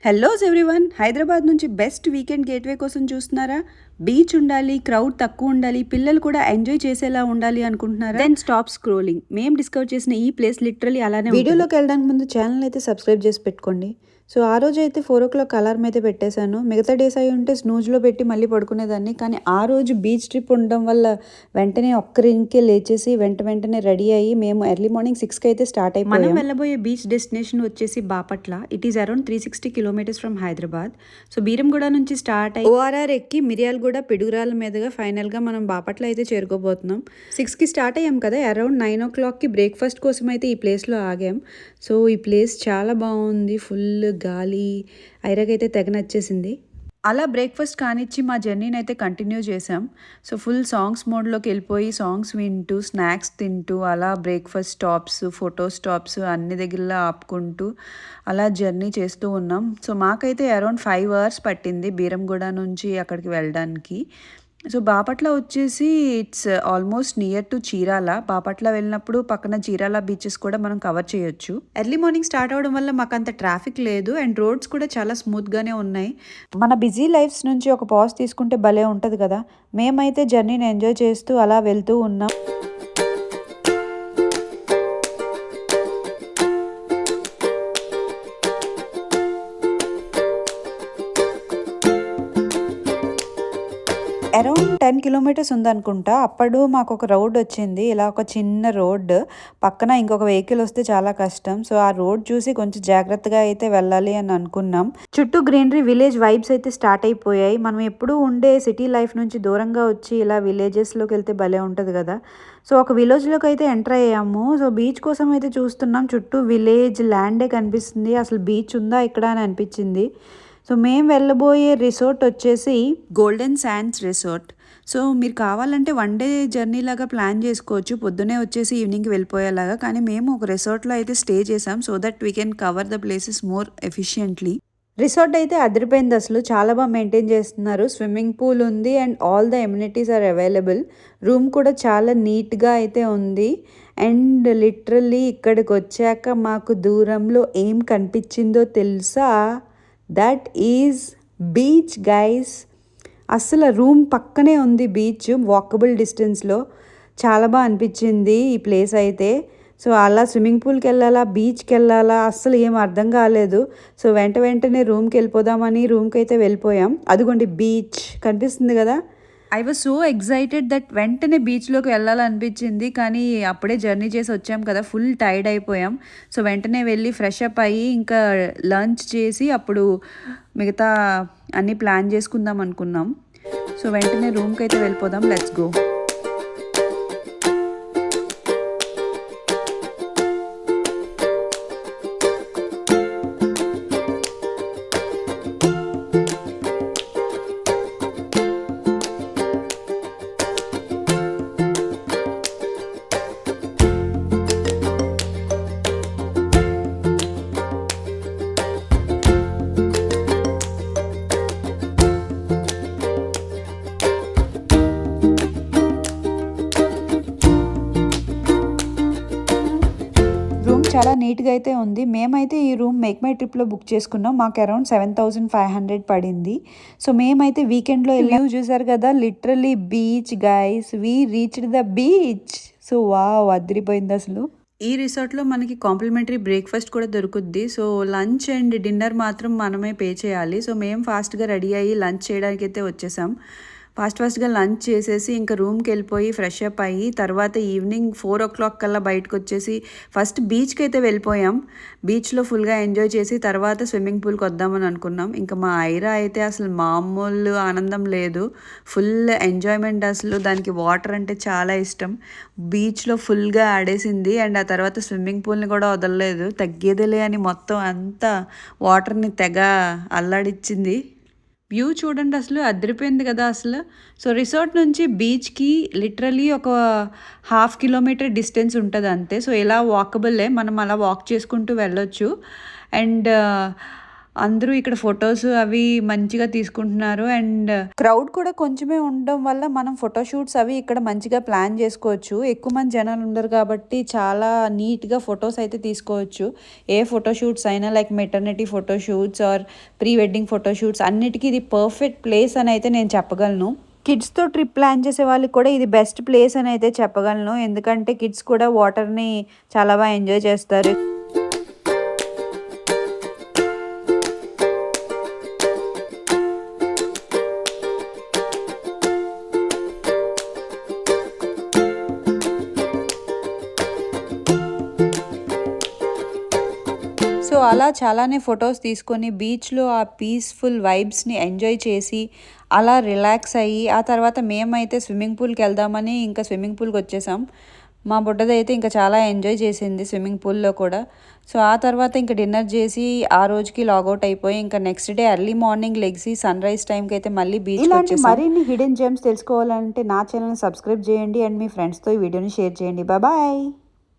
హెల్లోస్ everyone. Hyderabad నుంచి best weekend gateway కోసం చూస్తున్నారా? బీచ్ ఉండాలి, క్రౌడ్ తక్కువ ఉండాలి, పిల్లలు కూడా ఎంజాయ్ చేసేలా ఉండాలి అనుకుంటున్నారా? Then stop scrolling. మేము డిస్కవర్ చేసిన ఈ ప్లేస్ లిటరలీ అలానే. వీడియోలోకి వెళ్ళడానికి ముందు ఛానల్ అయితే సబ్స్క్రైబ్ చేసి పెట్టుకోండి. సో ఆ రోజు అయితే 4 o'clock అలారం అయితే పెట్టేశాను. మిగతా డేస్ అయి ఉంటే స్నూజ్లో పెట్టి మళ్ళీ పడుకునేదాన్ని. కానీ ఆ రోజు బీచ్ ట్రిప్ ఉండడం వల్ల వెంటనే ఒక్కరింకే లేచేసి వెంటనే రెడీ అయ్యి మేము ఎర్లీ మార్నింగ్ 6కి అయితే స్టార్ట్ అయిపోయాం. మనం వెళ్ళబోయే బీచ్ డెస్టినేషన్ వచ్చేసి Bapatla. It is around 360 kilometers from Hyderabad. So Beeramguda నుంచి స్టార్ట్ అయ్యి ORR ఎక్కి మిర్యాలగూడ పిడుగురాల మీదుగా ఫైనల్గా మనం బాపట్ల అయితే చేరుకోబోతున్నాం. 6కి స్టార్ట్ అయ్యాం కదా, అరౌండ్ 9 o'clockకి బ్రేక్ఫాస్ట్ కోసం అయితే ఈ ప్లేస్లో ఆగాం. సో ఈ ప్లేస్ చాలా బాగుంది. ఫుల్ గాలి, ఐరాకైతే తెగ నచ్చేసింది. అలా బ్రేక్ఫాస్ట్ కానిచ్చి మా జర్నీని అయితే కంటిన్యూ చేసాం. సో ఫుల్ సాంగ్స్ మోడ్లోకి వెళ్ళిపోయి సాంగ్స్ వింటూ స్నాక్స్ తింటూ అలా బ్రేక్ఫాస్ట్ స్టాప్స్, ఫోటో స్టాప్స్ అన్ని దగ్గరలో ఆపుకుంటూ అలా జర్నీ చేస్తూ ఉన్నాం. సో మాకైతే అరౌండ్ 5 hours పట్టింది బీరంగూడ నుంచి అక్కడికి వెళ్ళడానికి. సో బాపట్ల వచ్చేసి it's almost near to Chirala. Bapatla వెళ్ళినప్పుడు పక్కన చీరాల బీచెస్ కూడా మనం కవర్ చేయొచ్చు. ఎర్లీ మార్నింగ్ స్టార్ట్ అవడం వల్ల మాకు అంత ట్రాఫిక్ లేదు అండ్ రోడ్స్ కూడా చాలా స్మూత్గానే ఉన్నాయి. మన బిజీ లైఫ్స్ నుంచి ఒక పాజ్ తీసుకుంటే భలే ఉంటుంది కదా. మేమైతే జర్నీని ఎంజాయ్ చేస్తూ అలా వెళ్తూ ఉన్నాం. Around 10 kilometers ఉందనుకుంటా. అప్పుడు మాకు ఒక రోడ్ వచ్చింది, ఇలా ఒక చిన్న రోడ్ పక్కన ఇంకొక వెహికల్ వస్తే చాలా కష్టం. సో ఆ రోడ్ చూసి కొంచెం జాగ్రత్తగా అయితే వెళ్ళాలి అని అనుకున్నాం. చుట్టూ గ్రీనరీ, విలేజ్ వైబ్స్ అయితే స్టార్ట్ అయిపోయాయి. మనం ఎప్పుడూ ఉండే సిటీ లైఫ్ నుంచి దూరంగా వచ్చి ఇలా విలేజెస్లోకి వెళ్తే భలే ఉంటుంది కదా. సో ఒక విలేజ్లోకి అయితే ఎంటర్ అయ్యాము. సో బీచ్ కోసం అయితే చూస్తున్నాం. చుట్టూ విలేజ్ ల్యాండే కనిపిస్తుంది. అసలు బీచ్ ఉందా ఇక్కడ అని అనిపించింది. సో మేము వెళ్ళబోయే రిసార్ట్ వచ్చేసి గోల్డెన్ శాండ్స్ రిసార్ట్. సో మీరు కావాలంటే 1 day జర్నీ లాగా ప్లాన్ చేసుకోవచ్చు, పొద్దునే వచ్చేసి ఈవినింగ్కి వెళ్ళిపోయేలాగా. కానీ మేము ఒక రిసార్ట్లో అయితే స్టే చేసాం so that we can cover the places more efficiently. Resort అయితే అదిరిపోయింది. అసలు చాలా బాగా మెయింటైన్ చేస్తున్నారు. స్విమ్మింగ్ పూల్ ఉంది and all the amenities are available. Room కూడా చాలా నీట్గా అయితే ఉంది. అండ్ లిటరల్లీ ఇక్కడికి వచ్చాక మాకు దూరంలో ఏం కనిపించిందో తెలుసా? That is beach guys. అసలు రూమ్ పక్కనే ఉంది బీచ్, వాకబుల్ డిస్టెన్స్లో. చాలా బాగా అనిపించింది ఈ ప్లేస్ అయితే. సో అలా స్విమ్మింగ్ పూల్కి వెళ్ళాలా, బీచ్కి వెళ్ళాలా అస్సలు ఏం అర్థం కాలేదు. సో వెంటనే రూమ్కి వెళ్ళిపోదామని రూమ్కి అయితే వెళ్ళిపోయాం. అదిగోండి బీచ్ కనిపిస్తుంది కదా. I was so excited that వెంటనే బీచ్లోకి వెళ్ళాలనిపించింది. కానీ అప్పుడే జర్నీ చేసి వచ్చాం కదా, ఫుల్ టైర్డ్ అయిపోయాం. సో వెంటనే వెళ్ళి ఫ్రెష్ అప్ అయ్యి ఇంకా లంచ్ చేసి అప్పుడు మిగతా అన్నీ ప్లాన్ చేసుకుందాం అనుకున్నాం. సో వెంటనే రూమ్కి అయితే వెళ్ళిపోదాం. Let's go. చాలా నీట్గా అయితే ఉంది. మేమైతే ఈ రూమ్ మేక్ మై ట్రిప్లో బుక్ చేసుకున్నాం. మాకు అరౌండ్ 7,500 పడింది. సో మేమైతే వీకెండ్లో వెళ్ళాము. చూసారు కదా, literally beach guys. We reached the beach. So wow, అదిరిపోయింది అసలు. ఈ రిసార్ట్లో మనకి కాంప్లిమెంటరీ బ్రేక్ఫాస్ట్ కూడా దొరుకుద్ది. సో లంచ్ అండ్ డిన్నర్ మాత్రం మనమే పే చేయాలి. సో మేము ఫాస్ట్గా రెడీ అయ్యి లంచ్ చేయడానికి అయితే వచ్చేసాం. ఫాస్ట్గా లంచ్ చేసేసి ఇంకా రూమ్కి వెళ్ళిపోయి ఫ్రెష్ అప్ అయ్యి తర్వాత ఈవినింగ్ 4 o'clock కల్లా బయటకు వచ్చేసి ఫస్ట్ బీచ్కి అయితే వెళ్ళిపోయాం. బీచ్లో ఫుల్గా ఎంజాయ్ చేసి తర్వాత స్విమ్మింగ్ పూల్కి వద్దామని అనుకున్నాం. ఇంకా మా ఐరా అయితే అసలు మామూలు ఆనందం లేదు, ఫుల్ ఎంజాయ్మెంట్. అసలు దానికి వాటర్ అంటే చాలా ఇష్టం. బీచ్లో ఫుల్గా ఆడేసింది అండ్ ఆ తర్వాత స్విమ్మింగ్ పూల్ని కూడా వదలలేదు. తగ్గేదిలే అని మొత్తం అంతా వాటర్ని తెగ అల్లాడిచ్చింది. వ్యూ చూడండి, అసలు అదిరిపోయింది కదా అసలు. సో రిసార్ట్ నుంచి బీచ్కి లిటరలీ ఒక 1/2 kilometer డిస్టెన్స్ ఉంటుంది అంతే. సో ఇలా వాకబుల్లే, మనం అలా వాక్ చేసుకుంటూ వెళ్ళొచ్చు. అండ్ అందరూ ఇక్కడ ఫొటోస్ అవి మంచిగా తీసుకుంటున్నారు. అండ్ క్రౌడ్ కూడా కొంచెమే ఉండడం వల్ల మనం ఫోటోషూట్స్ అవి ఇక్కడ మంచిగా ప్లాన్ చేసుకోవచ్చు. ఎక్కువ మంది జనాలు ఉండరు కాబట్టి చాలా నీట్గా ఫొటోస్ అయితే తీసుకోవచ్చు. ఏ ఫోటోషూట్స్ అయినా like maternity photoshoots or pre wedding photoshoots అన్నిటికీ ఇది పర్ఫెక్ట్ ప్లేస్ అని అయితే నేను చెప్పగలను. కిడ్స్తో ట్రిప్ ప్లాన్ చేసే వాళ్ళకి కూడా ఇది బెస్ట్ ప్లేస్ అని అయితే చెప్పగలను. ఎందుకంటే కిడ్స్ కూడా వాటర్ని చాలా బాగా ఎంజాయ్ చేస్తారు. సో అలా చాలానే ఫొటోస్ తీసుకొని బీచ్లో ఆ పీస్ఫుల్ వైబ్స్ని ఎంజాయ్ చేసి అలా రిలాక్స్ అయ్యి ఆ తర్వాత మేమైతే స్విమ్మింగ్ పూల్కి వెళ్దామని ఇంకా స్విమ్మింగ్ పూల్కి వచ్చేసాం. మా బుడ్డదైతే ఇంకా చాలా ఎంజాయ్ చేసింది స్విమ్మింగ్ పూల్లో కూడా. సో ఆ తర్వాత ఇంకా డిన్నర్ చేసి ఆ రోజుకి లాగౌట్ అయిపోయి ఇంకా నెక్స్ట్ డే ఎర్లీ మార్నింగ్ లెగ్సి సన్ రైజ్ టైంకి అయితే మళ్ళీ బీచ్ ఇలాంటి మరిన్ని హిడెన్ జెమ్స్ తెలుసుకోవాలంటే నా ఛానల్ని సబ్స్క్రైబ్ చేయండి అండ్ మీ ఫ్రెండ్స్తో ఈ వీడియోని షేర్ చేయండి. బాయ్.